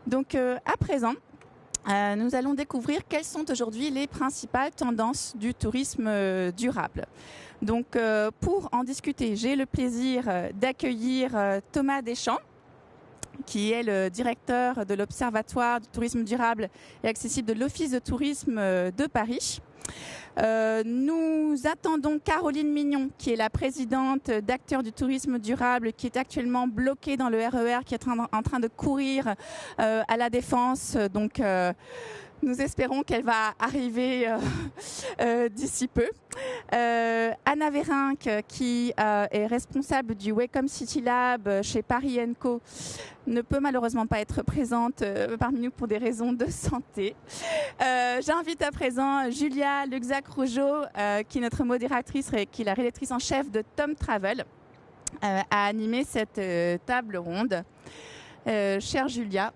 Donc à présent, nous allons découvrir quelles sont aujourd'hui les principales tendances du tourisme durable. Donc pour en discuter, j'ai le plaisir d'accueillir Thomas Deschamps, qui est le directeur de l'Observatoire du tourisme durable et accessible de l'Office de tourisme de Paris. Nous attendons Caroline Mignon, qui est la présidente d'Acteurs du tourisme durable, qui est actuellement bloquée dans le RER, qui est en train de courir à la Défense. Donc, nous espérons qu'elle va arriver d'ici peu. Anna Vérinck, qui est responsable du Welcome City Lab chez Paris & Co, ne peut malheureusement pas être présente parmi nous pour des raisons de santé. J'invite à présent Julia Luxac-Rougeau, qui est notre modératrice et qui est la rédactrice en chef de Tom Travel, à animer cette table ronde. Chère Julia,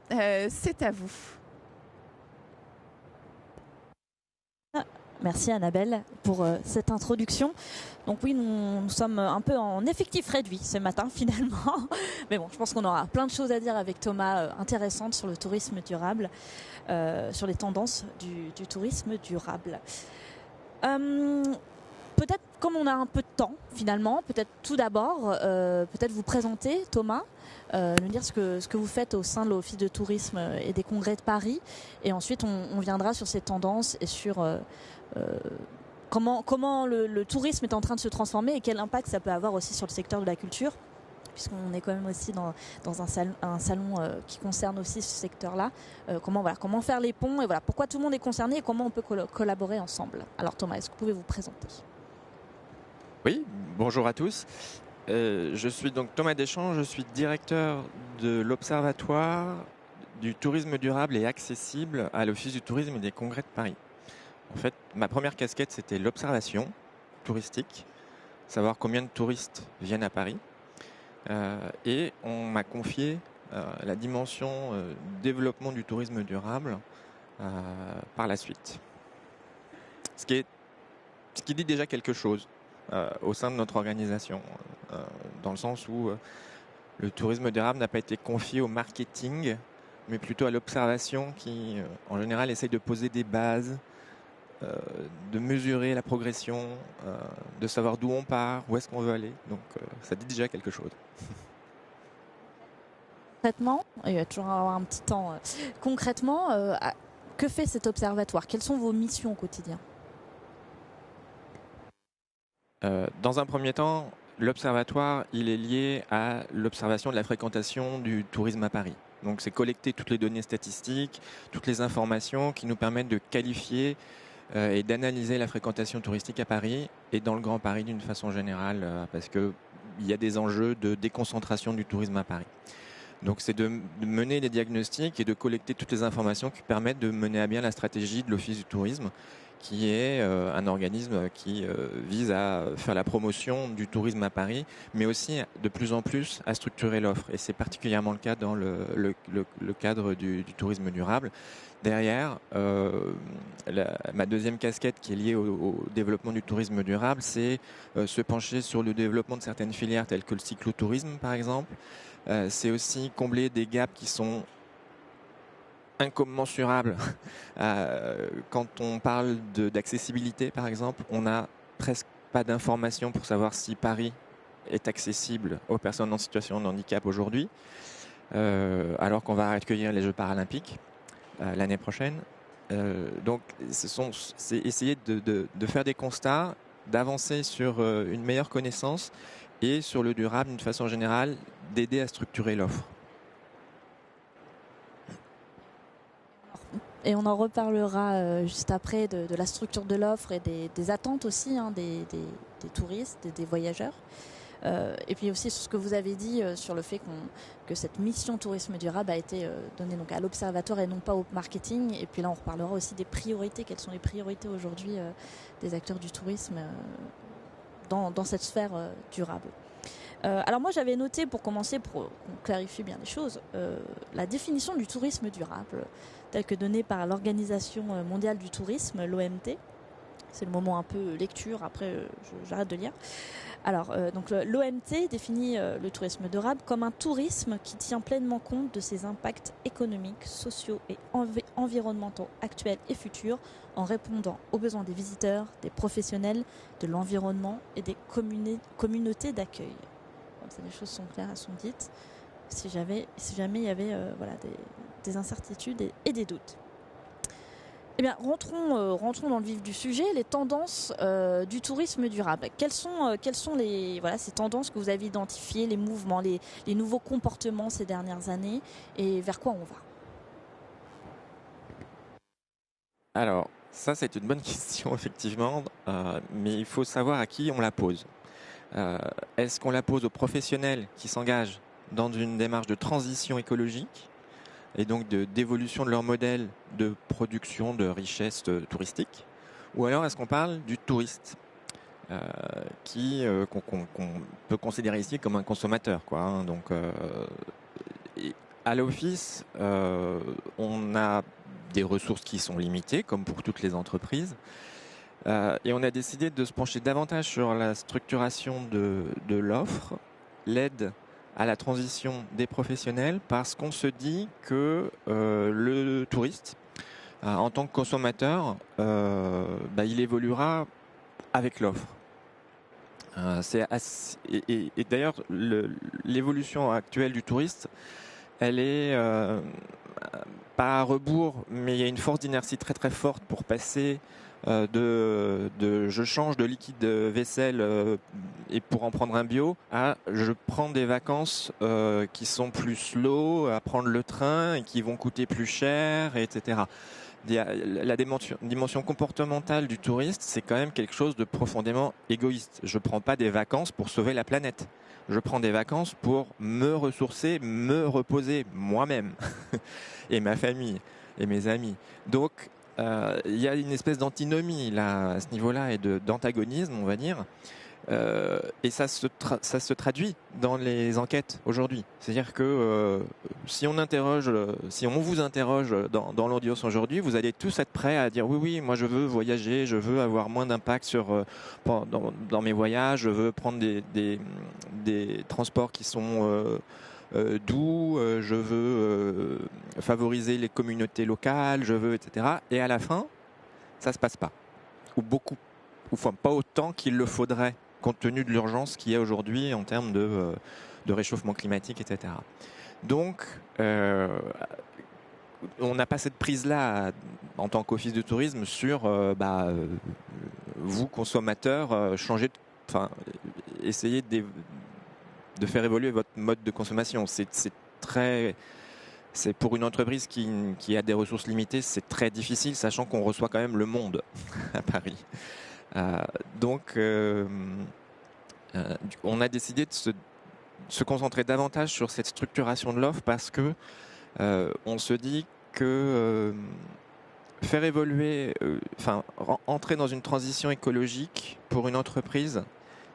c'est à vous. Merci Annabelle pour cette introduction. Donc oui, nous sommes un peu en effectif réduit ce matin finalement. Mais bon, je pense qu'on aura plein de choses à dire avec Thomas intéressantes sur le tourisme durable, sur les tendances du tourisme durable. Peut-être, comme on a un peu de temps finalement, peut-être tout d'abord, peut-être vous présenter Thomas, nous dire ce que vous faites au sein de l'Office de tourisme et des congrès de Paris. Et ensuite, on viendra sur ces tendances et sur comment le tourisme est en train de se transformer et quel impact ça peut avoir aussi sur le secteur de la culture, puisqu'on est quand même aussi dans un salon qui concerne aussi ce secteur-là. Comment faire les ponts et pourquoi tout le monde est concerné et comment on peut collaborer ensemble. Alors Thomas, est-ce que vous pouvez vous présenter ? Oui, bonjour à tous. Je suis donc Thomas Deschamps, je suis directeur de l'Observatoire du tourisme durable et accessible à l'Office du tourisme et des congrès de Paris. En fait, ma première casquette, c'était l'observation touristique, savoir combien de touristes viennent à Paris. Et on m'a confié la dimension développement du tourisme durable par la suite. Ce qui dit déjà quelque chose au sein de notre organisation, dans le sens où le tourisme durable n'a pas été confié au marketing, mais plutôt à l'observation qui, en général, essaye de poser des bases, de mesurer la progression, de savoir d'où on part, où est-ce qu'on veut aller. Donc ça dit déjà quelque chose. Concrètement, il va toujours avoir un petit temps. Concrètement, que fait cet observatoire ? Quelles sont vos missions au quotidien ? Dans un premier temps, l'observatoire, il est lié à l'observation de la fréquentation du tourisme à Paris. Donc c'est collecter toutes les données statistiques, toutes les informations qui nous permettent de qualifier et d'analyser la fréquentation touristique à Paris et dans le Grand Paris d'une façon générale, parce qu'il y a des enjeux de déconcentration du tourisme à Paris. Donc c'est de mener les diagnostics et de collecter toutes les informations qui permettent de mener à bien la stratégie de l'Office du tourisme, qui est un organisme qui vise à faire la promotion du tourisme à Paris, mais aussi de plus en plus à structurer l'offre. Et c'est particulièrement le cas dans le cadre du tourisme durable. Derrière, ma deuxième casquette qui est liée au développement du tourisme durable, c'est se pencher sur le développement de certaines filières telles que le cyclotourisme par exemple. C'est aussi combler des gaps qui sont incommensurables. Quand on parle d'accessibilité par exemple, on n'a presque pas d'informations pour savoir si Paris est accessible aux personnes en situation de handicap aujourd'hui, alors qu'on va accueillir les Jeux paralympiques l'année prochaine. Donc c'est essayer de faire des constats, d'avancer sur une meilleure connaissance et sur le durable d'une façon générale, d'aider à structurer l'offre. Et on en reparlera juste après de la structure de l'offre et des attentes aussi des touristes, des voyageurs. Et puis aussi sur ce que vous avez dit sur le fait que cette mission tourisme durable a été donnée donc à l'observatoire et non pas au marketing. Et puis là, on reparlera aussi des priorités. Quelles sont les priorités aujourd'hui des acteurs du tourisme dans cette sphère durable. Alors moi, j'avais noté, pour commencer, pour qu'on clarifie bien les choses, la définition du tourisme durable, telle que donnée par l'Organisation mondiale du tourisme, l'OMT. C'est le moment un peu lecture, après j'arrête de lire. Alors, donc l'OMT définit le tourisme durable comme un tourisme qui tient pleinement compte de ses impacts économiques, sociaux et environnementaux actuels et futurs en répondant aux besoins des visiteurs, des professionnels, de l'environnement et des communautés d'accueil. Comme ça, les choses sont claires, elles sont dites. Si jamais il y avait des incertitudes et des doutes. Eh bien, rentrons dans le vif du sujet, les tendances du tourisme durable. Quelles sont ces tendances que vous avez identifiées, les mouvements, les nouveaux comportements ces dernières années, et vers quoi on va? Alors, ça c'est une bonne question effectivement, mais il faut savoir à qui on la pose. Est-ce qu'on la pose aux professionnels qui s'engagent dans une démarche de transition écologique et donc d'évolution de leur modèle de production de richesse touristique, ou alors est-ce qu'on parle du touriste qu'on peut considérer ici comme un consommateur, quoi, hein. Donc, à l'office, on a des ressources qui sont limitées, comme pour toutes les entreprises, et on a décidé de se pencher davantage sur la structuration de l'offre, l'aide à la transition des professionnels, parce qu'on se dit que le touriste, en tant que consommateur, il évoluera avec l'offre. Et d'ailleurs, l'évolution actuelle du touriste, elle est pas à rebours, mais il y a une force d'inertie très très forte pour passer je change de liquide de vaisselle et pour en prendre un bio à je prends des vacances qui sont plus slow, à prendre le train et qui vont coûter plus cher, etc. La dimension comportementale du touriste, c'est quand même quelque chose de profondément égoïste. Je prends pas des vacances pour sauver la planète. Je prends des vacances pour me ressourcer, me reposer moi-même et ma famille et mes amis. Donc, il y a une espèce d'antinomie là, à ce niveau-là et d'antagonisme, on va dire. Et ça se traduit dans les enquêtes aujourd'hui. C'est-à-dire que si on vous interroge dans l'audience aujourd'hui, vous allez tous être prêts à dire oui, moi je veux voyager, je veux avoir moins d'impact dans mes voyages, je veux prendre des transports qui sont doux, je veux favoriser les communautés locales, je veux, etc. Et à la fin, ça se passe pas. Ou pas autant qu'il le faudrait, compte tenu de l'urgence qu'il y a aujourd'hui en termes de réchauffement climatique, etc. Donc, on n'a pas cette prise-là en tant qu'office de tourisme sur vous, consommateurs, essayez de faire évoluer votre mode de consommation. C'est pour une entreprise qui a des ressources limitées, c'est très difficile, sachant qu'on reçoit quand même le monde à Paris. Donc, on a décidé de se concentrer davantage sur cette structuration de l'offre parce que on se dit que faire évoluer, entrer dans une transition écologique pour une entreprise,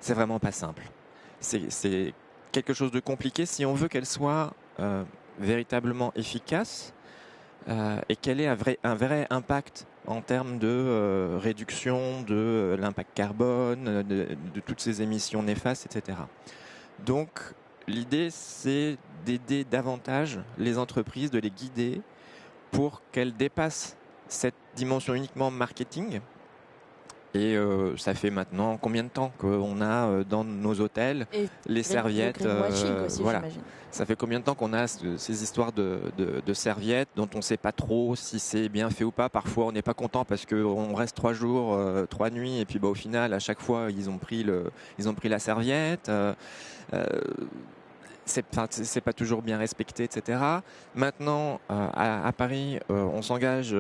c'est vraiment pas simple. C'est quelque chose de compliqué si on veut qu'elle soit véritablement efficace et qu'elle ait un vrai impact en termes de réduction de l'impact carbone, de toutes ces émissions néfastes, etc. Donc, l'idée, c'est d'aider davantage les entreprises, de les guider pour qu'elles dépassent cette dimension uniquement marketing. Et ça fait maintenant combien de temps qu'on a dans nos hôtels les serviettes, aussi, voilà. Ça fait combien de temps qu'on a ces histoires de serviettes dont on ne sait pas trop si c'est bien fait ou pas. Parfois on n'est pas content parce qu'on reste 3 jours, 3 nuits et puis au final à chaque fois ils ont pris la serviette. C'est pas toujours bien respecté, etc. Maintenant, à Paris, on s'engage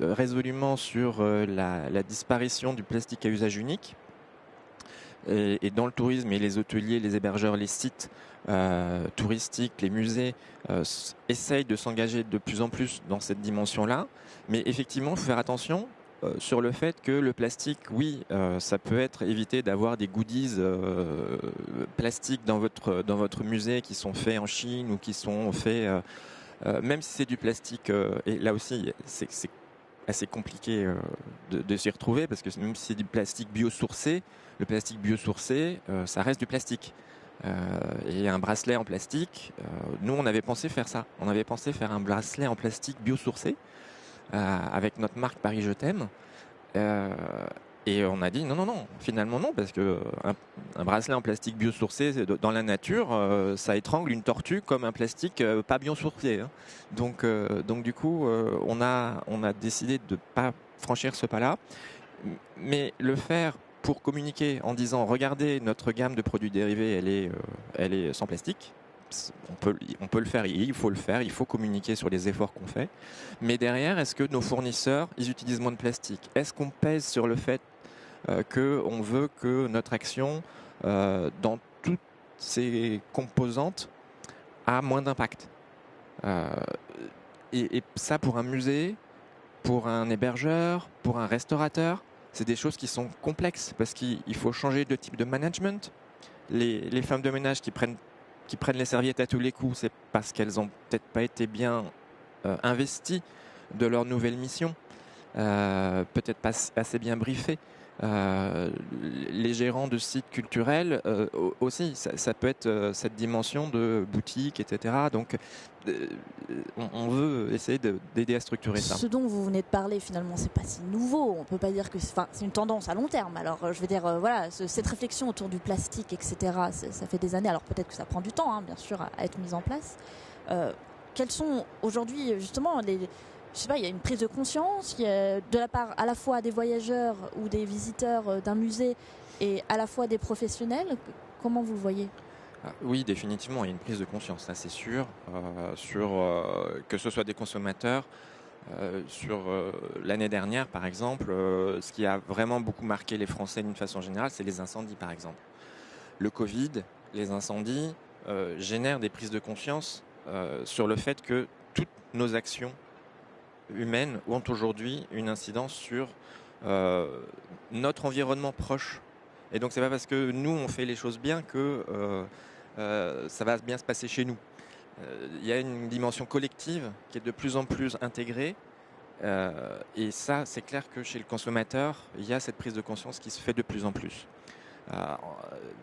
résolument sur la disparition du plastique à usage unique. Et dans le tourisme, et les hôteliers, les hébergeurs, les sites touristiques, les musées essayent de s'engager de plus en plus dans cette dimension-là. Mais effectivement, il faut faire attention sur le fait que le plastique, oui, ça peut être évité d'avoir des goodies plastiques dans votre musée qui sont faits en Chine ou qui sont faits, même si c'est du plastique, et là aussi, c'est assez compliqué de s'y retrouver parce que même si c'est du plastique biosourcé, le plastique biosourcé, ça reste du plastique. Et un bracelet en plastique, nous on avait pensé faire ça. On avait pensé faire un bracelet en plastique biosourcé avec notre marque Paris Je t'aime. Et on a dit non, finalement non, parce que un bracelet en plastique biosourcé dans la nature, ça étrangle une tortue comme un plastique pas biosourcé. Hein. Donc du coup, on a décidé de ne pas franchir ce pas-là, mais le faire pour communiquer en disant regardez, notre gamme de produits dérivés, elle est sans plastique. On peut le faire, il faut le faire, il faut communiquer sur les efforts qu'on fait. Mais derrière, est-ce que nos fournisseurs, ils utilisent moins de plastique? Est-ce qu'on pèse sur le fait qu'on veut que notre action, dans toutes ses composantes, a moins d'impact? Et ça, pour un musée, pour un hébergeur, pour un restaurateur, c'est des choses qui sont complexes parce qu'il faut changer de type de management. Les femmes de ménage qui prennent les serviettes à tous les coups, c'est parce qu'elles n'ont peut-être pas été bien investies de leur nouvelle mission, peut-être pas assez bien briefées. Les gérants de sites culturels aussi, ça peut être cette dimension de boutique, etc. Donc on veut essayer d'aider à structurer ça. Ce dont vous venez de parler, finalement, c'est pas si nouveau. On peut pas dire que c'est une tendance à long terme. Alors, je veux dire, voilà, cette réflexion autour du plastique, etc., ça fait des années. Alors, peut-être que ça prend du temps, hein, bien sûr, à être mis en place. Quels sont aujourd'hui, justement, je sais pas, il y a une prise de conscience de la part à la fois des voyageurs ou des visiteurs d'un musée et à la fois des professionnels. Comment vous le voyez ? Oui, définitivement, il y a une prise de conscience, ça c'est sûr, que ce soit des consommateurs. Sur l'année dernière, par exemple, ce qui a vraiment beaucoup marqué les Français d'une façon générale, c'est les incendies, par exemple. Le Covid, les incendies génèrent des prises de conscience sur le fait que toutes nos actions humaines ont aujourd'hui une incidence sur notre environnement proche. Et donc c'est pas parce que nous on fait les choses bien que ça va bien se passer chez nous. Il y a une dimension collective qui est de plus en plus intégrée. Et ça, c'est clair que chez le consommateur, il y a cette prise de conscience qui se fait de plus en plus.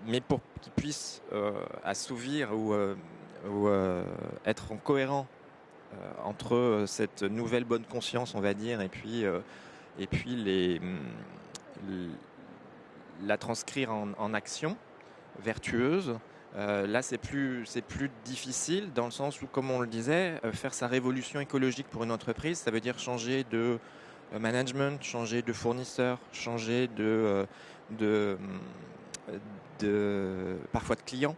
Mais pour qu'il puisse assouvir ou être en cohérent entre cette nouvelle bonne conscience, on va dire, et puis la transcrire en action vertueuse. Là, c'est plus difficile dans le sens où, comme on le disait, faire sa révolution écologique pour une entreprise, ça veut dire changer de management, changer de fournisseur, changer parfois de client,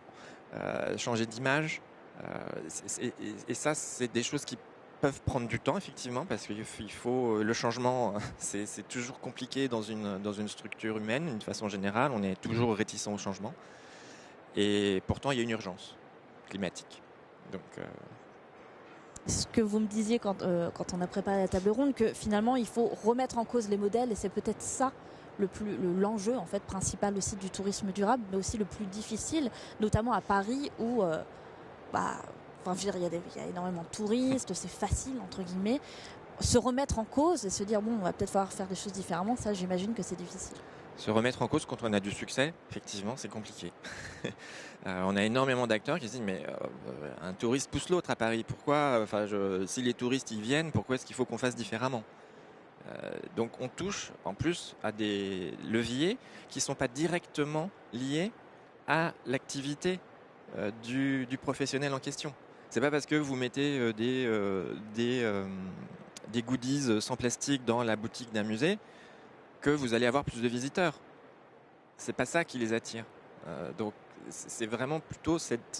changer d'image. Et ça, c'est des choses qui peuvent prendre du temps, effectivement, parce qu'il faut le changement, c'est toujours compliqué dans une structure humaine, d'une façon générale, on est toujours réticent au changement. Et pourtant, il y a une urgence climatique. Donc, ce que vous me disiez quand on a préparé la table ronde, que finalement, il faut remettre en cause les modèles, et c'est peut-être ça l'enjeu en fait principal aussi du tourisme durable, mais aussi le plus difficile, notamment à Paris où il y a énormément de touristes, c'est facile entre guillemets. Se remettre en cause et se dire bon, on va peut-être falloir faire des choses différemment, ça j'imagine que c'est difficile. Se remettre en cause quand on a du succès, effectivement, c'est compliqué. On a énormément d'acteurs qui se disent mais un touriste pousse l'autre à Paris. Pourquoi si les touristes y viennent, pourquoi est-ce qu'il faut qu'on fasse différemment? Donc on touche en plus à des leviers qui ne sont pas directement liés à l'activité du professionnel en question. C'est pas parce que vous mettez des goodies sans plastique dans la boutique d'un musée que vous allez avoir plus de visiteurs. C'est pas ça qui les attire. Donc c'est vraiment plutôt cette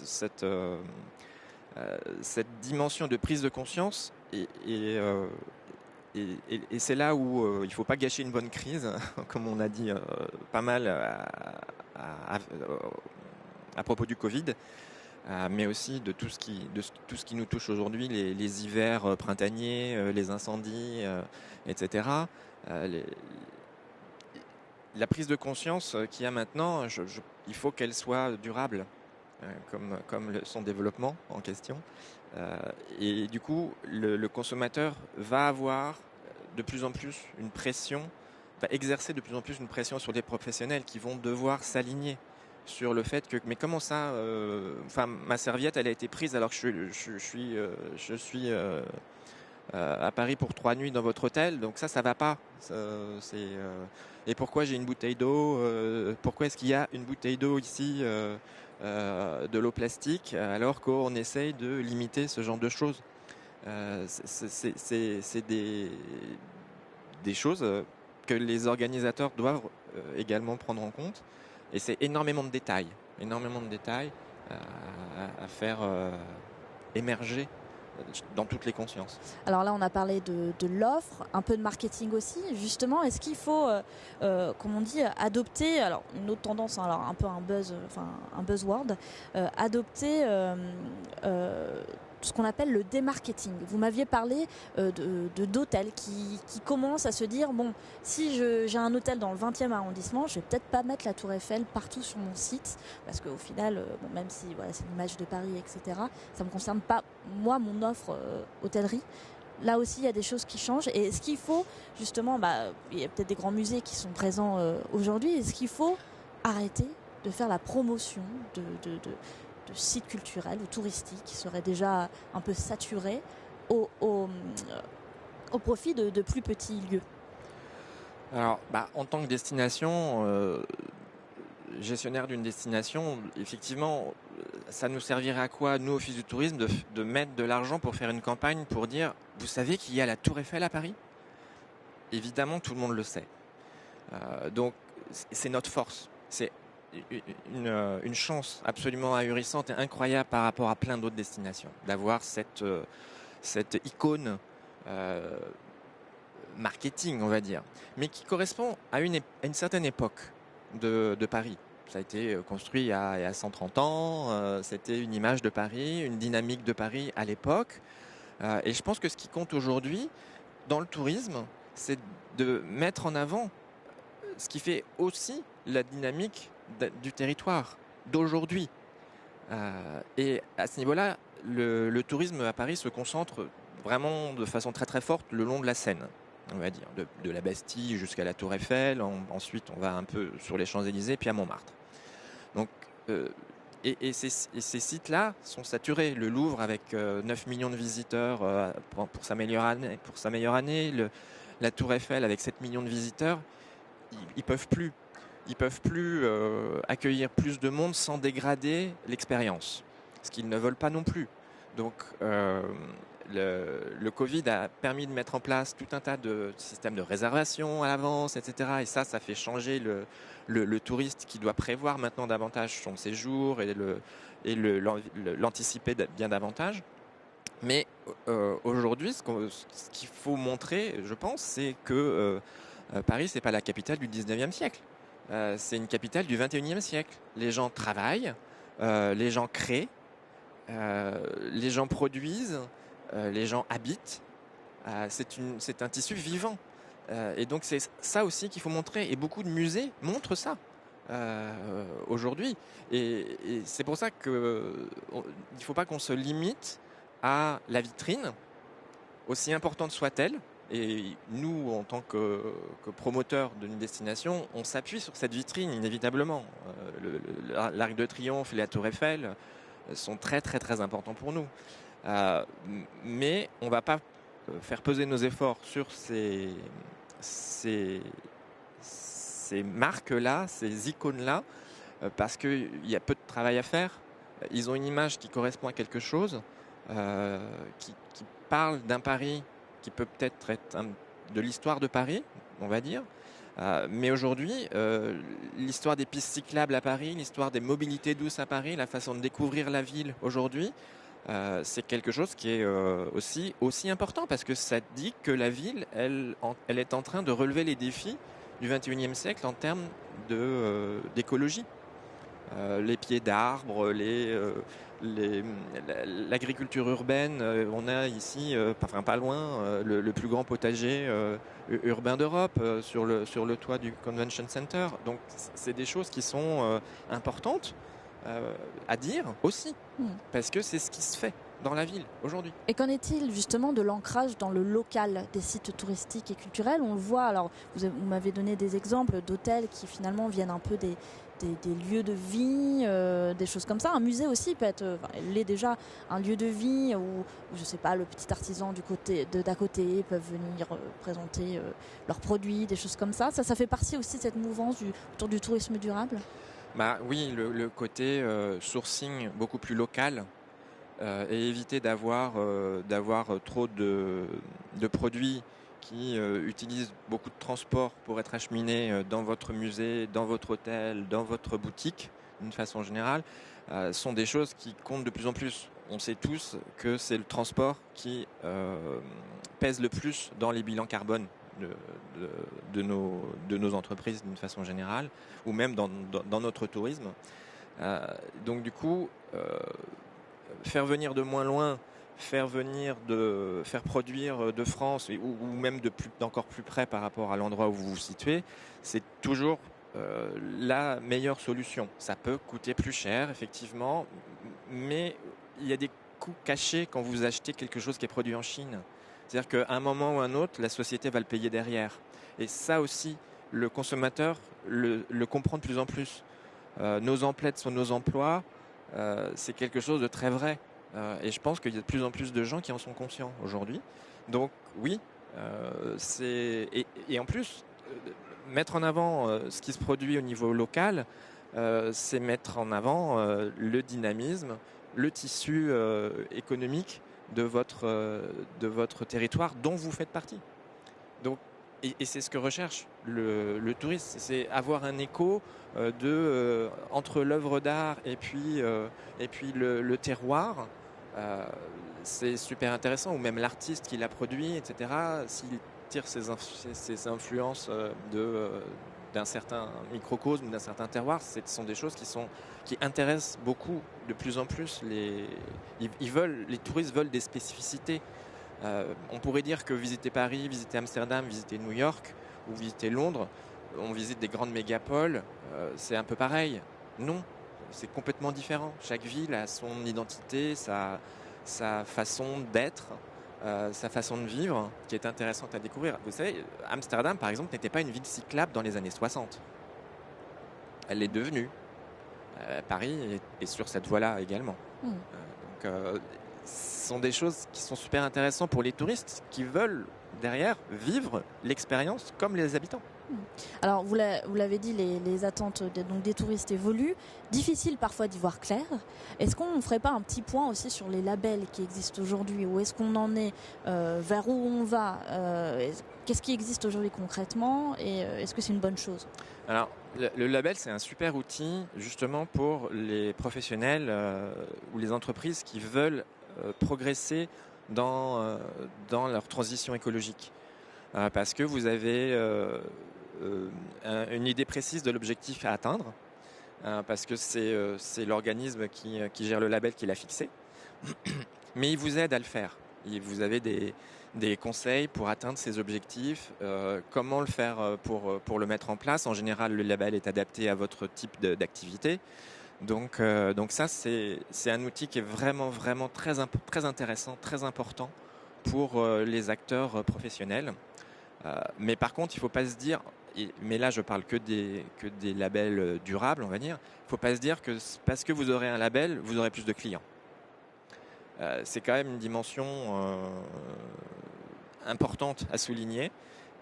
dimension de prise de conscience et c'est là où il ne faut pas gâcher une bonne crise, comme on a dit pas mal à propos du Covid, mais aussi de tout ce qui nous touche aujourd'hui, les hivers printaniers, les incendies, etc. La prise de conscience qu'il y a maintenant, il faut qu'elle soit durable, comme son développement en question. Et du coup, le consommateur va avoir de plus en plus une pression, va exercer de plus en plus une pression sur des professionnels qui vont devoir s'aligner sur le fait que, mais comment ça, ma serviette, elle a été prise alors que je suis à Paris pour 3 nuits dans votre hôtel, donc ça va pas. Et pourquoi j'ai une bouteille d'eau pourquoi est-ce qu'il y a une bouteille d'eau ici, de l'eau plastique, alors qu'on essaye de limiter ce genre de choses. C'est des choses que les organisateurs doivent également prendre en compte. Et c'est énormément de détails à faire émerger dans toutes les consciences. Alors là, on a parlé de l'offre, un peu de marketing aussi. Justement, est-ce qu'il faut, comme on dit, adopter, alors une autre tendance, hein, alors un peu un buzzword, adopter ce qu'on appelle le démarketing. Vous m'aviez parlé d'hôtels qui commencent à se dire, bon, si j'ai un hôtel dans le 20e arrondissement, je vais peut-être pas mettre la Tour Eiffel partout sur mon site, parce qu'au final, même si c'est l'image de Paris, etc., ça ne me concerne pas, moi, mon offre hôtellerie. Là aussi, il y a des choses qui changent. Et est-ce qu'il faut, justement, il y a peut-être des grands musées qui sont présents aujourd'hui, est-ce qu'il faut arrêter de faire la promotion de sites culturels ou touristiques qui seraient déjà un peu saturés au profit de plus petits lieux? Alors, en tant que destination, gestionnaire d'une destination, effectivement, ça nous servirait à quoi, nous, Office du Tourisme, de mettre de l'argent pour faire une campagne pour dire, vous savez qu'il y a la Tour Eiffel à Paris? Évidemment, tout le monde le sait. Donc, c'est notre force. C'est une chance absolument ahurissante et incroyable par rapport à plein d'autres destinations, d'avoir cette icône marketing, on va dire, mais qui correspond à une certaine époque de Paris. Ça a été construit il y a 130 ans, c'était une image de Paris, une dynamique de Paris à l'époque. Et je pense que ce qui compte aujourd'hui dans le tourisme, c'est de mettre en avant ce qui fait aussi la dynamique du territoire d'aujourd'hui. Et à ce niveau-là, le tourisme à Paris se concentre vraiment de façon très très forte le long de la Seine, on va dire, de la Bastille jusqu'à la Tour Eiffel. Ensuite, on va un peu sur les Champs-Élysées, puis à Montmartre. Donc, et ces sites-là sont saturés. Le Louvre avec 9 millions de visiteurs pour sa meilleure année, la Tour Eiffel avec 7 millions de visiteurs, ils peuvent plus accueillir plus de monde sans dégrader l'expérience, ce qu'ils ne veulent pas non plus. Donc le Covid a permis de mettre en place tout un tas de systèmes de réservation à l'avance, etc. Et ça fait changer le touriste qui doit prévoir maintenant davantage son séjour et l'anticiper bien davantage. Mais aujourd'hui, ce qu'il faut montrer, je pense, c'est que Paris, c'est pas la capitale du 19e siècle. C'est une capitale du 21e siècle. Les gens travaillent, les gens créent, les gens produisent, les gens habitent. C'est un tissu vivant. Et donc c'est ça aussi qu'il faut montrer. Et beaucoup de musées montrent ça aujourd'hui. Et c'est pour ça qu'il ne faut pas qu'on se limite à la vitrine, aussi importante soit-elle. Et nous, en tant que promoteurs d'une destination, on s'appuie sur cette vitrine, inévitablement. L'Arc de Triomphe et la Tour Eiffel sont très, très, très importants pour nous. Mais on ne va pas faire peser nos efforts sur ces marques-là, ces icônes-là, parce qu'il y a peu de travail à faire. Ils ont une image qui correspond à quelque chose, qui parle d'un Paris qui peut peut-être être de l'histoire de Paris, on va dire. Mais aujourd'hui, l'histoire des pistes cyclables à Paris, l'histoire des mobilités douces à Paris, la façon de découvrir la ville aujourd'hui, c'est quelque chose qui est aussi important, parce que ça dit que la ville, elle est en train de relever les défis du 21e siècle en termes d'écologie. Les pieds d'arbres, l'agriculture urbaine, on a ici, pas loin, le plus grand potager urbain d'Europe sur le toit du Convention Center. Donc c'est des choses qui sont importantes à dire aussi, parce que c'est ce qui se fait dans la ville aujourd'hui. Et qu'en est-il justement de l'ancrage dans le local des sites touristiques et culturels? On le voit, alors vous m'avez donné des exemples d'hôtels qui finalement viennent un peu des lieux de vie, des choses comme ça. Un musée aussi peut être, elle est déjà un lieu de vie où je sais pas, le petit artisan d'à côté peuvent venir présenter leurs produits, des choses comme ça. Ça fait partie aussi de cette mouvance autour du tourisme durable. Bah oui, le côté sourcing beaucoup plus local. Et éviter d'avoir trop de produits qui utilisent beaucoup de transport pour être acheminés dans votre musée, dans votre hôtel, dans votre boutique, d'une façon générale, sont des choses qui comptent de plus en plus. On sait tous que c'est le transport qui pèse le plus dans les bilans carbone de nos entreprises d'une façon générale, ou même dans notre tourisme. Donc du coup, faire venir de moins loin, faire produire de France ou même d'encore plus près par rapport à l'endroit où vous vous situez, c'est toujours la meilleure solution. Ça peut coûter plus cher, effectivement, mais il y a des coûts cachés quand vous achetez quelque chose qui est produit en Chine. C'est-à-dire qu'à un moment ou à un autre, la société va le payer derrière. Et ça aussi, le consommateur le comprend de plus en plus. Nos emplettes sont nos emplois. C'est quelque chose de très vrai. Et je pense qu'il y a de plus en plus de gens qui en sont conscients aujourd'hui. Donc oui, et en plus, mettre en avant ce qui se produit au niveau local, c'est mettre en avant le dynamisme, le tissu économique de votre territoire dont vous faites partie. Donc, et c'est ce que recherche le touriste, c'est avoir un écho entre l'œuvre d'art et puis le terroir. C'est super intéressant, ou même l'artiste qui l'a produit, etc. S'il tire ses influences d'un certain microcosme, d'un certain terroir, ce sont des choses qui intéressent beaucoup de plus en plus. Les touristes veulent des spécificités. On pourrait dire que visiter Paris, visiter Amsterdam, visiter New York ou visiter Londres, on visite des grandes mégapoles, c'est un peu pareil. Non, c'est complètement différent. Chaque ville a son identité, sa façon d'être, sa façon de vivre, qui est intéressante à découvrir. Vous savez, Amsterdam, par exemple, n'était pas une ville cyclable dans les années 60. Elle l'est devenue. Paris est sur cette voie-là également. Donc, ce sont des choses qui sont super intéressantes pour les touristes qui veulent derrière vivre l'expérience comme les habitants. Alors vous l'avez dit, les attentes des touristes évoluent. Difficile parfois d'y voir clair. Est-ce qu'on ne ferait pas un petit point aussi sur les labels qui existent aujourd'hui? Où est-ce qu'on en est? Vers où on va? Qu'est-ce qui existe aujourd'hui concrètement? Et est-ce que c'est une bonne chose? Alors, le label, c'est un super outil justement pour les professionnels ou les entreprises qui veulent progresser dans leur transition écologique. Parce que vous avez une idée précise de l'objectif à atteindre, parce que c'est l'organisme qui gère le label qui l'a fixé, mais il vous aide à le faire. Vous avez des conseils pour atteindre ces objectifs, comment le faire pour le mettre en place. En général, le label est adapté à votre type d'activité. Donc ça, c'est un outil qui est vraiment, vraiment très intéressant, très important pour les acteurs professionnels. Mais par contre, il ne faut pas se dire, mais là je parle que des labels durables, on va dire, il ne faut pas se dire que parce que vous aurez un label, vous aurez plus de clients. C'est quand même une dimension importante à souligner.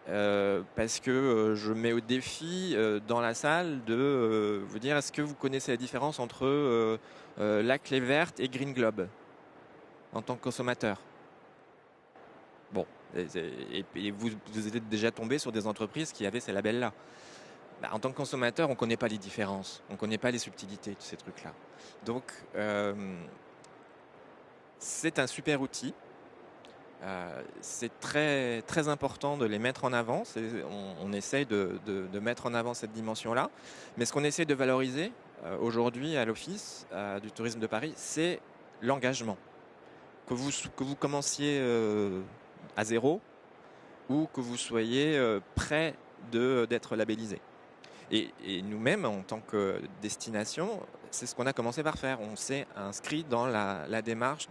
Parce que je mets au défi dans la salle de vous dire, est-ce que vous connaissez la différence entre la clé verte et Green Globe en tant que consommateur? Bon, et vous êtes déjà tombé sur des entreprises qui avaient ces labels-là. En tant que consommateur, on ne connaît pas les différences, on ne connaît pas les subtilités de ces trucs-là. Donc, c'est un super outil. C'est très, très important de les mettre en avant. On essaye de mettre en avant cette dimension-là. Mais ce qu'on essaie de valoriser aujourd'hui à l'Office du tourisme de Paris, c'est l'engagement. Que vous commenciez à zéro ou que vous soyez prêt d'être labellisé. Et nous-mêmes, en tant que destination, c'est ce qu'on a commencé par faire. On s'est inscrit dans la démarche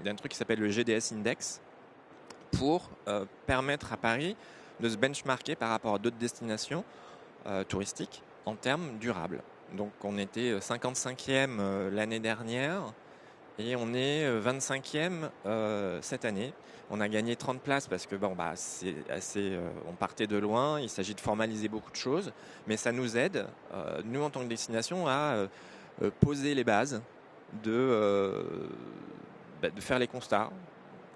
d'un truc qui s'appelle le GDS Index pour permettre à Paris de se benchmarker par rapport à d'autres destinations touristiques en termes durables. Donc on était 55e l'année dernière et on est 25e cette année. On a gagné 30 places parce que c'est assez, on partait de loin, il s'agit de formaliser beaucoup de choses, mais ça nous aide, nous en tant que destination, à poser les bases de faire les constats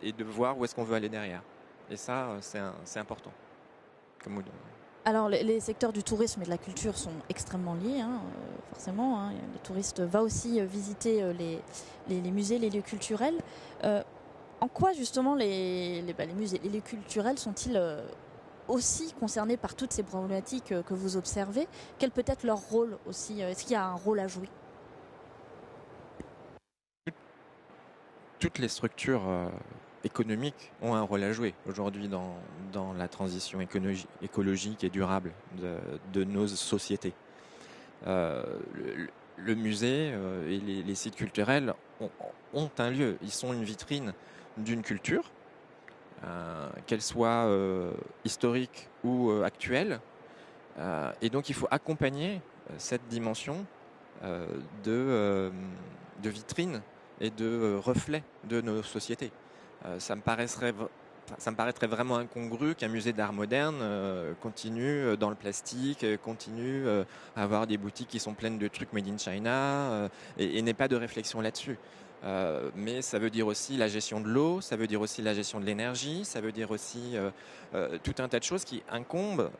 et de voir où est-ce qu'on veut aller derrière. Et ça, c'est important. Alors les secteurs du tourisme et de la culture sont extrêmement liés, forcément. Les touristes vont aussi visiter les musées, les lieux culturels. En quoi justement les musées, les lieux culturels sont-ils aussi concernés par toutes ces problématiques que vous observez? Quel peut être leur rôle aussi? Est-ce qu'il y a un rôle à jouer? Toutes les structures économiques ont un rôle à jouer aujourd'hui dans la transition écologique et durable de nos sociétés. Le musée et les sites culturels ont un lieu, ils sont une vitrine d'une culture, qu'elle soit historique ou actuelle, et donc il faut accompagner cette dimension de vitrine et de reflet de nos sociétés. Ça me paraîtrait vraiment incongru qu'un musée d'art moderne continue dans le plastique, continue à avoir des boutiques qui sont pleines de trucs made in China et n'ait pas de réflexion là-dessus. Mais ça veut dire aussi la gestion de l'eau, ça veut dire aussi la gestion de l'énergie, ça veut dire aussi tout un tas de choses qui incombent,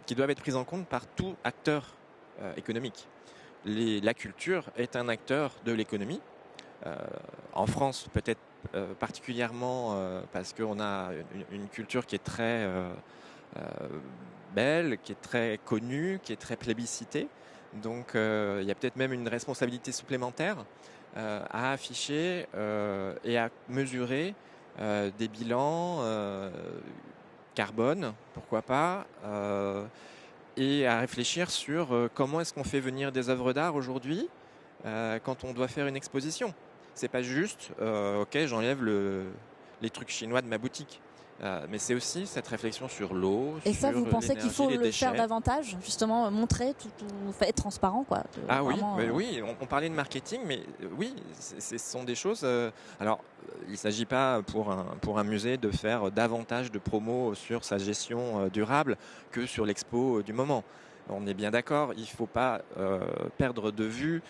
qui doivent être prises en compte par tout acteur économique. La culture est un acteur de l'économie. En France, peut-être particulièrement parce qu'on a une culture qui est très belle, qui est très connue, qui est très plébiscitée. Donc il y a peut-être même une responsabilité supplémentaire à afficher et à mesurer des bilans carbone, pourquoi pas, et à réfléchir sur comment est-ce qu'on fait venir des œuvres d'art aujourd'hui quand on doit faire une exposition. C'est pas juste, ok, j'enlève les trucs chinois de ma boutique. Mais c'est aussi cette réflexion sur l'eau. Et ça, vous pensez qu'il faut le faire davantage, justement, montrer, tout être transparent, quoi. Oui, on parlait de marketing, mais oui, ce sont des choses. Alors, il ne s'agit pas pour un musée de faire davantage de promos sur sa gestion durable que sur l'expo du moment. On est bien d'accord, il ne faut pas perdre de vue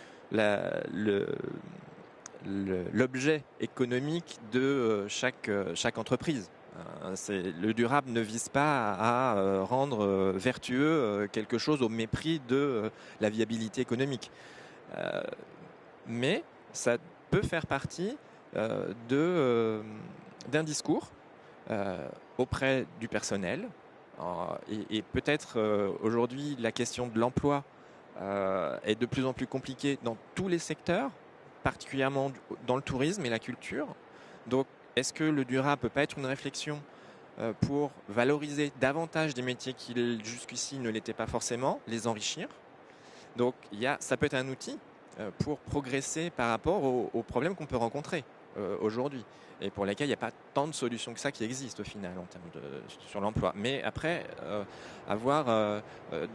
l'objet économique de chaque entreprise. Le durable ne vise pas à rendre vertueux quelque chose au mépris de la viabilité économique. Mais ça peut faire partie d'un discours auprès du personnel. Et peut-être aujourd'hui la question de l'emploi est de plus en plus compliquée dans tous les secteurs, particulièrement dans le tourisme et la culture. Donc, est-ce que le durable peut pas être une réflexion pour valoriser davantage des métiers qui jusqu'ici ne l'étaient pas forcément, les enrichir? Donc, ça peut être un outil pour progresser par rapport aux problèmes qu'on peut rencontrer aujourd'hui et pour lesquels il n'y a pas tant de solutions que ça qui existent au final en termes sur l'emploi. Mais après, avoir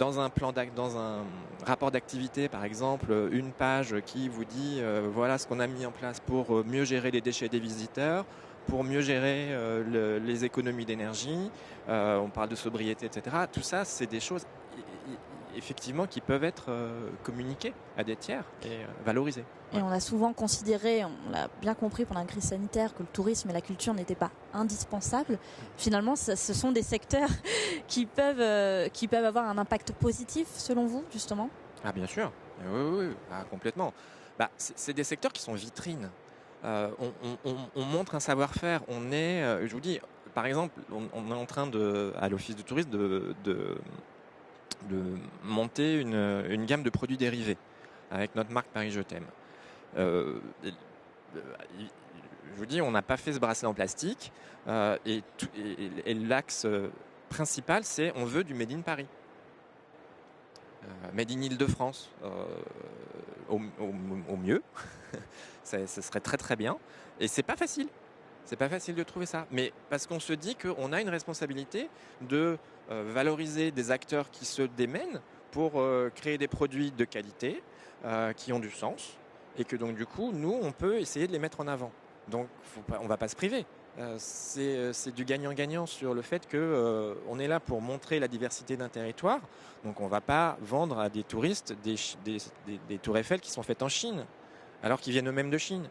dans un rapport d'activité, par exemple, une page qui vous dit voilà ce qu'on a mis en place pour mieux gérer les déchets des visiteurs, pour mieux gérer les économies d'énergie, on parle de sobriété, etc. Tout ça, c'est des choses effectivement qui peuvent être communiquées à des tiers et valorisées. Et on a souvent considéré, on l'a bien compris pendant la crise sanitaire, que le tourisme et la culture n'étaient pas indispensables. Finalement, ce sont des secteurs qui peuvent avoir un impact positif, selon vous, justement? Ah bien sûr, oui, complètement. C'est des secteurs qui sont vitrines. On montre un savoir-faire. On est, je vous dis, par exemple, on est en train à l'Office du tourisme de monter une gamme de produits dérivés avec notre marque Paris Je t'aime. Je vous dis, on n'a pas fait ce bracelet en plastique et l'axe principal, c'est on veut du Made in Paris. made in Île-de-France, au mieux. Ce serait très très bien. Et c'est pas facile. C'est pas facile de trouver ça. Mais parce qu'on se dit qu'on a une responsabilité de valoriser des acteurs qui se démènent pour créer des produits de qualité qui ont du sens. Et que donc du coup, nous, on peut essayer de les mettre en avant. Donc on ne va pas se priver. C'est du gagnant-gagnant sur le fait qu'on est là pour montrer la diversité d'un territoire. Donc on ne va pas vendre à des touristes des tours Eiffel qui sont faites en Chine, alors qu'ils viennent eux-mêmes de Chine.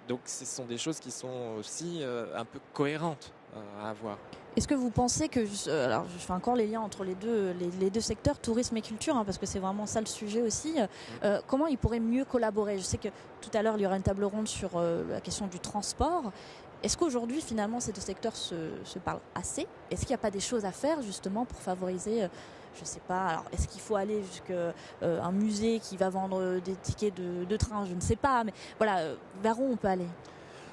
Donc ce sont des choses qui sont aussi un peu cohérentes à avoir. Est-ce que vous pensez que, alors je fais encore les liens entre les deux secteurs, tourisme et culture, hein, parce que c'est vraiment ça le sujet aussi, comment ils pourraient mieux collaborer? Je sais que tout à l'heure il y aura une table ronde sur la question du transport. Est-ce qu'aujourd'hui finalement ces deux secteurs se parlent assez? Est-ce qu'il n'y a pas des choses à faire justement pour favoriser, je ne sais pas, alors est-ce qu'il faut aller jusqu'à un musée qui va vendre des tickets de train? Je ne sais pas, mais voilà, vers où on peut aller?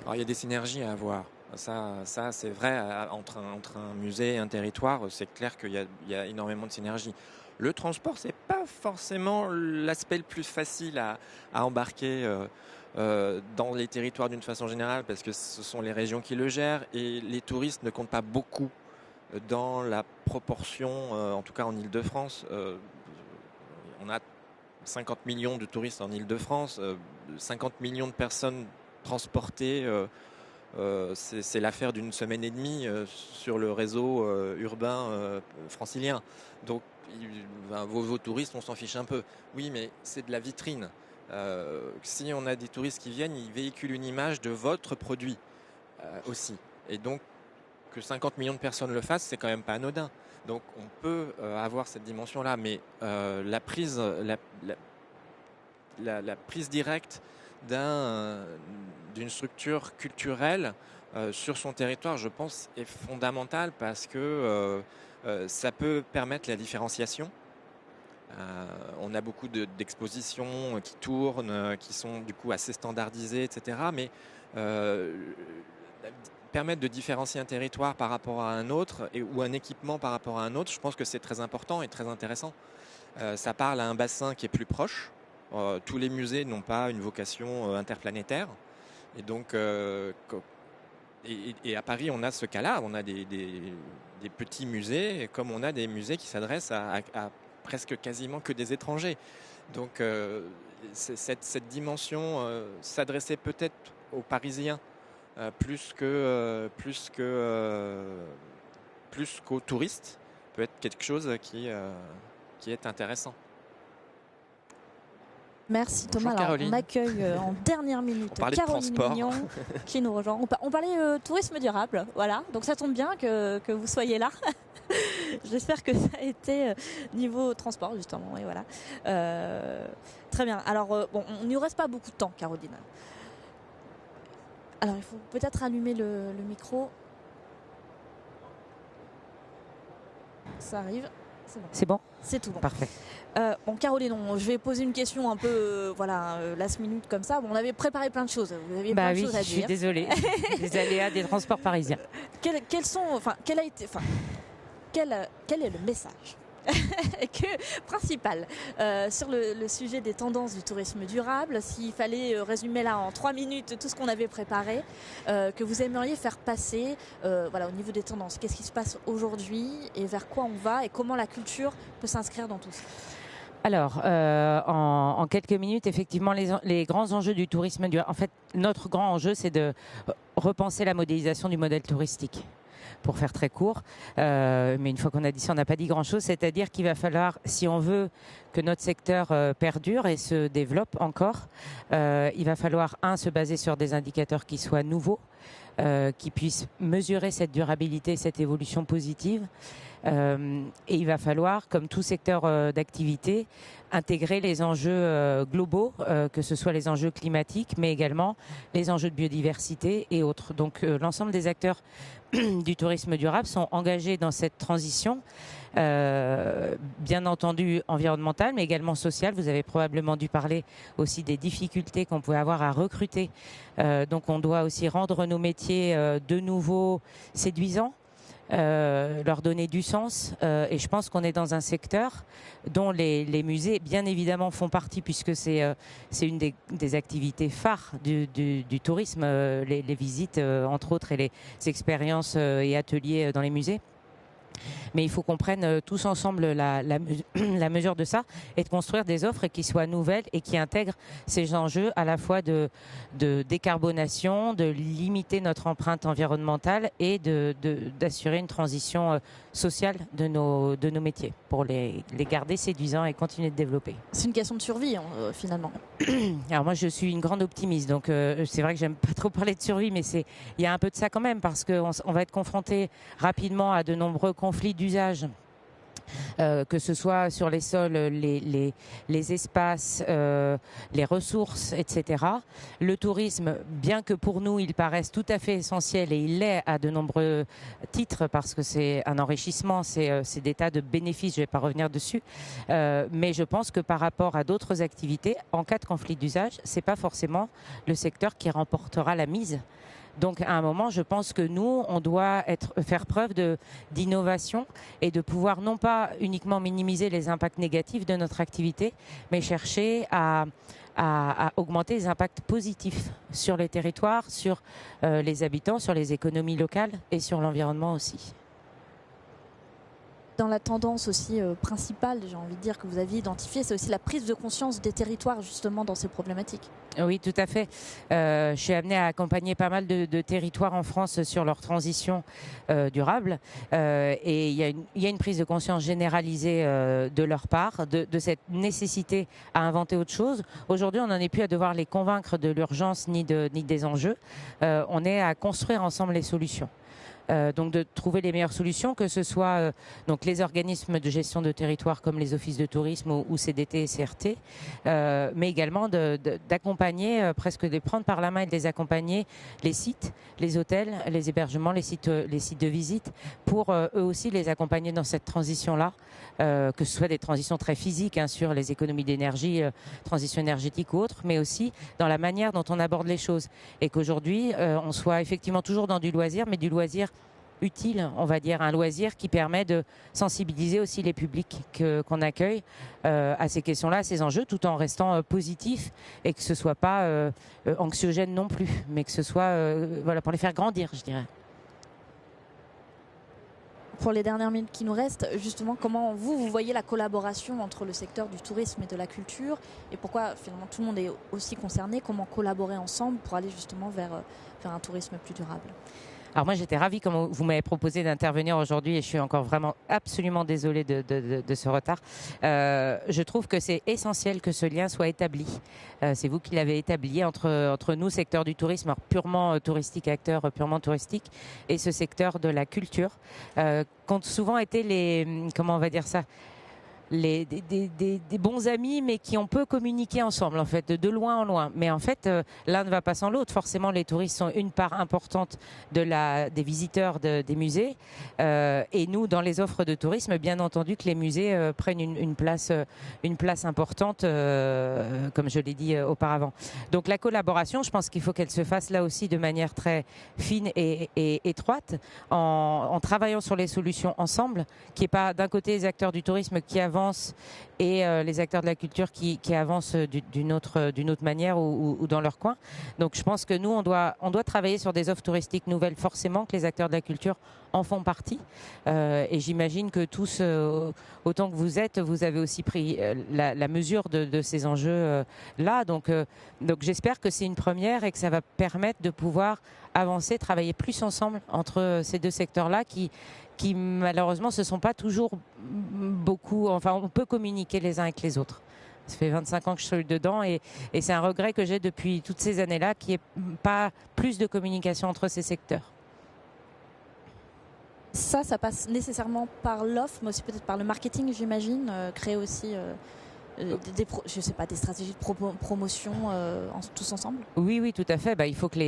Alors il y a des synergies à avoir. Ça c'est vrai, entre un musée et un territoire, c'est clair qu'il y a énormément de synergies. Le transport, c'est pas forcément l'aspect le plus facile à embarquer dans les territoires d'une façon générale, parce que ce sont les régions qui le gèrent et les touristes ne comptent pas beaucoup dans la proportion, en tout cas en Île-de-France. On a 50 millions de touristes en Île-de-France, 50 millions de personnes transportées. C'est l'affaire d'une semaine et demie sur le réseau urbain francilien. Donc vos touristes, on s'en fiche un peu. Oui, mais c'est de la vitrine. Si on a des touristes qui viennent, ils véhiculent une image de votre produit aussi. Et donc, que 50 millions de personnes le fassent, c'est quand même pas anodin. Donc on peut avoir cette dimension-là, mais la prise directe d'une structure culturelle sur son territoire, je pense, est fondamentale parce que ça peut permettre la différenciation. On a beaucoup d'expositions qui tournent, qui sont du coup assez standardisées, etc. Mais permettre de différencier un territoire par rapport à un autre ou un équipement par rapport à un autre, je pense que c'est très important et très intéressant. Ça parle à un bassin qui est plus proche. Tous les musées n'ont pas une vocation interplanétaire. Et donc, et à Paris, on a ce cas-là. On a des petits musées, comme on a des musées qui s'adressent à presque quasiment que des étrangers. Donc, cette dimension, s'adresser peut-être aux Parisiens plus qu'aux touristes, peut être quelque chose qui est intéressant. Merci Thomas. Bonjour, alors, on accueille en dernière minute Caroline Mignon qui nous rejoint. On parlait tourisme durable, voilà. Donc ça tombe bien que vous soyez là. J'espère que ça a été niveau transport justement. Et voilà. Très bien. Alors bon, on n'y reste pas beaucoup de temps, Caroline. Alors il faut peut-être allumer le micro. Ça arrive. C'est bon. C'est tout bon. Parfait. Bon, Caroline, je vais poser une question un peu last minute comme ça. Bon, on avait préparé plein de choses. Vous aviez plein de choses à dire. Je suis désolée. Les aléas des transports parisiens. Quel est le message principal sur le sujet des tendances du tourisme durable? S'il fallait résumer là en 3 minutes tout ce qu'on avait préparé, que vous aimeriez faire passer au niveau des tendances, qu'est-ce qui se passe aujourd'hui et vers quoi on va et comment la culture peut s'inscrire dans tout ça? Alors, en quelques minutes, effectivement, les grands enjeux du tourisme durable. En fait, notre grand enjeu, c'est de repenser la modélisation du modèle touristique. Pour faire très court, mais une fois qu'on a dit ça, on n'a pas dit grand-chose, c'est-à-dire qu'il va falloir, si on veut que notre secteur perdure et se développe encore, il va falloir, se baser sur des indicateurs qui soient nouveaux, qui puissent mesurer cette durabilité, cette évolution positive. Et il va falloir, comme tout secteur d'activité, intégrer les enjeux globaux, que ce soit les enjeux climatiques, mais également les enjeux de biodiversité et autres. Donc l'ensemble des acteurs du tourisme durable sont engagés dans cette transition, bien entendu environnementale, mais également sociale. Vous avez probablement dû parler aussi des difficultés qu'on pouvait avoir à recruter. Donc on doit aussi rendre nos métiers de nouveau séduisants. leur donner du sens. Et je pense qu'on est dans un secteur dont les musées, bien évidemment, font partie, puisque c'est une des activités phares du tourisme, les visites, entre autres, et les expériences et ateliers dans les musées. Mais il faut qu'on prenne tous ensemble la mesure de ça et de construire des offres qui soient nouvelles et qui intègrent ces enjeux à la fois de décarbonation, de limiter notre empreinte environnementale et d'assurer une transition sociale de nos métiers pour les garder séduisants et continuer de développer. C'est une question de survie finalement. Alors moi je suis une grande optimiste, donc c'est vrai que j'aime pas trop parler de survie, mais il y a un peu de ça quand même, parce qu'on va être confronté rapidement à de nombreux conflits d'usage. Que ce soit sur les sols, les espaces, les ressources, etc. Le tourisme, bien que pour nous il paraisse tout à fait essentiel, et il l'est à de nombreux titres, parce que c'est un enrichissement, c'est des tas de bénéfices, je ne vais pas revenir dessus, mais je pense que par rapport à d'autres activités, en cas de conflit d'usage, ce n'est pas forcément le secteur qui remportera la mise. Donc à un moment, je pense que nous, on doit faire preuve d'innovation et de pouvoir non pas uniquement minimiser les impacts négatifs de notre activité, mais chercher à augmenter les impacts positifs sur les territoires, sur les habitants, sur les économies locales et sur l'environnement aussi. Dans la tendance aussi principale, j'ai envie de dire, que vous aviez identifiée, c'est aussi la prise de conscience des territoires justement dans ces problématiques. Oui, tout à fait. Je suis amenée à accompagner pas mal de territoires en France sur leur transition durable. Et il y a une prise de conscience généralisée de leur part, de cette nécessité à inventer autre chose. Aujourd'hui, on n'en est plus à devoir les convaincre de l'urgence ni des enjeux. On est à construire ensemble les solutions. Donc de trouver les meilleures solutions, que ce soit donc les organismes de gestion de territoire comme les offices de tourisme ou CDT et CRT, mais également d'accompagner, presque de les prendre par la main et de les accompagner, les sites, les hôtels, les hébergements, les sites de visite, pour eux aussi les accompagner dans cette transition-là, que ce soit des transitions très physiques, hein, sur les économies d'énergie, transition énergétique ou autre, mais aussi dans la manière dont on aborde les choses, et qu'aujourd'hui on soit effectivement toujours dans du loisir, mais du loisir utile, on va dire, un loisir qui permet de sensibiliser aussi les publics qu'on accueille à ces questions-là, à ces enjeux, tout en restant positif, et que ce soit pas anxiogène non plus, mais que ce soit voilà, pour les faire grandir, je dirais. Pour les dernières minutes qui nous restent, justement, comment vous voyez la collaboration entre le secteur du tourisme et de la culture, et pourquoi finalement tout le monde est aussi concerné, comment collaborer ensemble pour aller justement vers un tourisme plus durable? Alors moi j'étais ravie, comme vous m'avez proposé, d'intervenir aujourd'hui, et je suis encore vraiment absolument désolée de ce retard. Je trouve que c'est essentiel que ce lien soit établi. C'est vous qui l'avez établi entre nous, secteur du tourisme, purement touristique, acteur purement touristique, et ce secteur de la culture, qui ont souvent été comment on va dire ça, des bons amis, mais qui ont peu communiqué ensemble, en fait, de loin en loin. Mais en fait, l'un ne va pas sans l'autre. Forcément, les touristes sont une part importante des visiteurs des musées. Et nous, dans les offres de tourisme, bien entendu que les musées prennent une place importante, comme je l'ai dit auparavant. Donc la collaboration, je pense qu'il faut qu'elle se fasse là aussi de manière très fine et étroite, en travaillant sur les solutions ensemble, qui n'est pas d'un côté les acteurs du tourisme qui avancent et les acteurs de la culture qui avancent d'une autre manière ou dans leur coin. Donc je pense que nous, on doit travailler sur des offres touristiques nouvelles, forcément que les acteurs de la culture en font partie. Et j'imagine que tous, autant que vous êtes, vous avez aussi pris la mesure de ces enjeux-là. Donc j'espère que c'est une première et que ça va permettre de pouvoir avancer, travailler plus ensemble entre ces deux secteurs-là qui malheureusement se sont pas toujours beaucoup, enfin on peut communiquer les uns avec les autres. Ça fait 25 ans que je suis dedans et c'est un regret que j'ai depuis toutes ces années-là, qu'il n'y ait pas plus de communication entre ces secteurs. Ça passe nécessairement par l'offre, mais aussi peut-être par le marketing, j'imagine, créer aussi je sais pas, des stratégies de promotion tous ensemble? Oui, tout à fait. Il faut que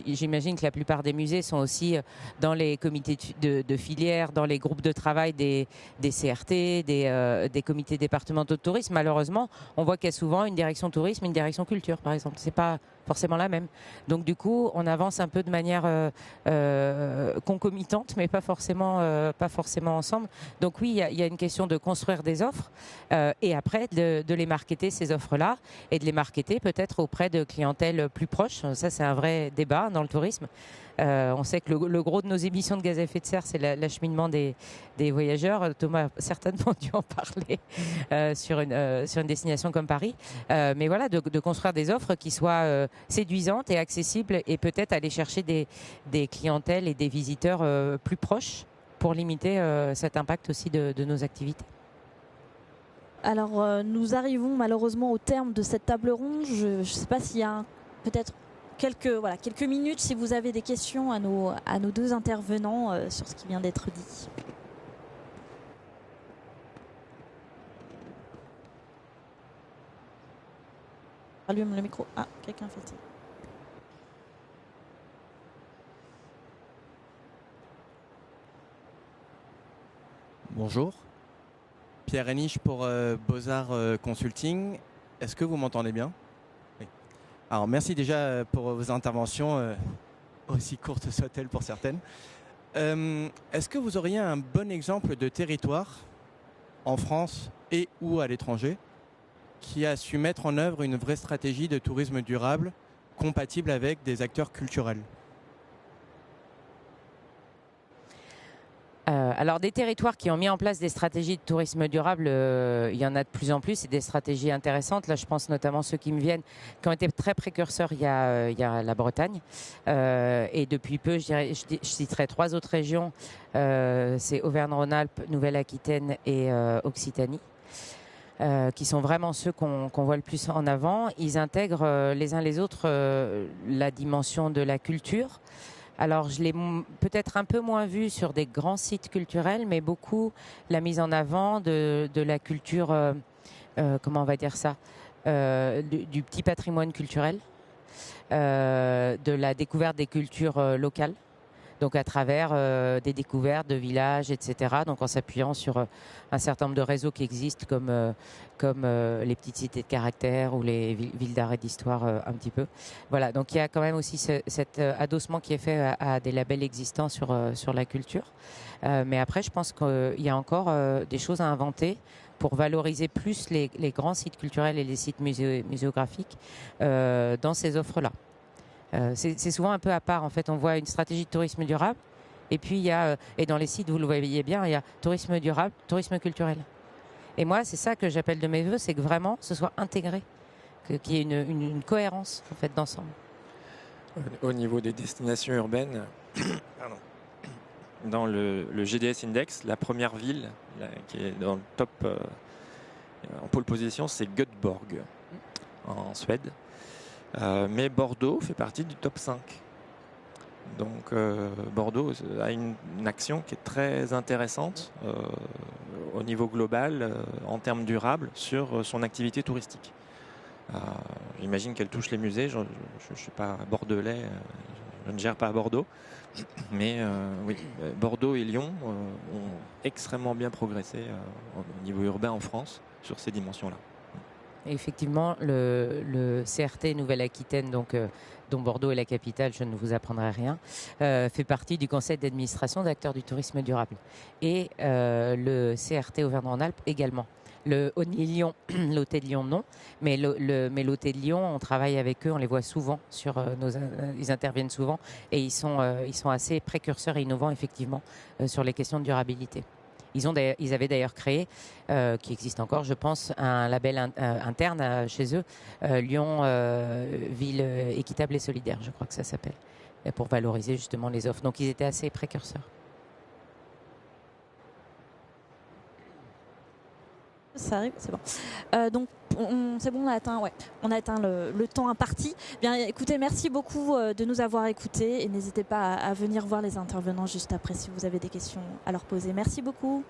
j'imagine que la plupart des musées sont aussi dans les comités de filière, dans les groupes de travail des CRT, des comités départementaux de tourisme. Malheureusement, on voit qu'il y a souvent une direction tourisme, une direction culture, par exemple. C'est pas forcément la même. Donc du coup, on avance un peu de manière concomitante, mais pas forcément ensemble. Donc oui, il y a une question de construire des offres et après de les marketer, ces offres-là, et de les marketer peut-être auprès de clientèles plus proches. Ça, c'est un vrai débat dans le tourisme. On sait que le gros de nos émissions de gaz à effet de serre, c'est l'acheminement des voyageurs. Thomas a certainement dû en parler sur une destination comme Paris. Mais voilà, de construire des offres qui soient séduisantes et accessibles, et peut-être aller chercher des clientèles et des visiteurs plus proches pour limiter cet impact aussi de nos activités. Alors, nous arrivons malheureusement au terme de cette table ronde. Je ne sais pas s'il y a peut-être quelques minutes si vous avez des questions à nos deux intervenants sur ce qui vient d'être dit. Allume le micro. Ah, quelqu'un fait ça. Bonjour. Pierre Réniche pour Beaux-Arts Consulting. Est-ce que vous m'entendez bien? Oui. Alors merci déjà pour vos interventions, aussi courtes soient-elles pour certaines. Est-ce que vous auriez un bon exemple de territoire en France et ou à l'étranger qui a su mettre en œuvre une vraie stratégie de tourisme durable compatible avec des acteurs culturels? Alors des territoires qui ont mis en place des stratégies de tourisme durable, il y en a de plus en plus, et des stratégies intéressantes. Là, je pense notamment ceux qui me viennent, qui ont été très précurseurs. Il y a la Bretagne, et depuis peu, je citerai 3 autres régions. C'est Auvergne-Rhône-Alpes, Nouvelle-Aquitaine et Occitanie. Qui sont vraiment ceux qu'on voit le plus en avant. Ils intègrent les uns les autres la dimension de la culture. Alors, je l'ai peut-être un peu moins vu sur des grands sites culturels, mais beaucoup la mise en avant de la culture, comment on va dire ça, du petit patrimoine culturel, de la découverte des cultures locales. Donc à travers des découvertes de villages, etc. Donc en s'appuyant sur un certain nombre de réseaux qui existent, comme les petites cités de caractère ou les villes d'art et d'histoire un petit peu. Voilà, donc il y a quand même aussi cet adossement qui est fait à des labels existants sur la culture. Mais après, je pense qu'il y a encore des choses à inventer pour valoriser plus les grands sites culturels et les sites muséographiques dans ces offres-là. C'est souvent un peu à part. En fait, on voit une stratégie de tourisme durable, et puis il y a, et dans les sites, vous le voyez bien, il y a tourisme durable, tourisme culturel. Et moi, c'est ça que j'appelle de mes voeux, c'est que vraiment ce soit intégré, qu'il y ait une cohérence en fait d'ensemble. Au niveau des destinations urbaines, dans le GDS Index, la première ville qui est dans le top en pole position, c'est Göteborg en Suède. Mais Bordeaux fait partie du top 5. Donc Bordeaux a une action qui est très intéressante au niveau global en termes durables sur son activité touristique. J'imagine qu'elle touche les musées. Je ne suis pas bordelais, je ne gère pas à Bordeaux. Mais oui, Bordeaux et Lyon ont extrêmement bien progressé au niveau urbain en France sur ces dimensions-là. Et effectivement, le CRT Nouvelle-Aquitaine, donc, dont Bordeaux est la capitale, je ne vous apprendrai rien, fait partie du conseil d'administration d'acteurs du tourisme durable. Et le CRT Auvergne-Rhône-Alpes également. Le Lyon, l'hôtel Lyon non, mais l'hôtel Lyon, on travaille avec eux, on les voit souvent ils interviennent souvent, et ils sont assez précurseurs et innovants effectivement sur les questions de durabilité. Ils avaient d'ailleurs créé, qui existe encore, je pense, un label interne chez eux, Lyon Ville équitable et solidaire, je crois que ça s'appelle, pour valoriser justement les offres. Donc ils étaient assez précurseurs. Ça arrive, c'est bon. Donc c'est bon, on a atteint le temps imparti. Bien, écoutez, merci beaucoup de nous avoir écoutés, et n'hésitez pas à venir voir les intervenants juste après si vous avez des questions à leur poser. Merci beaucoup.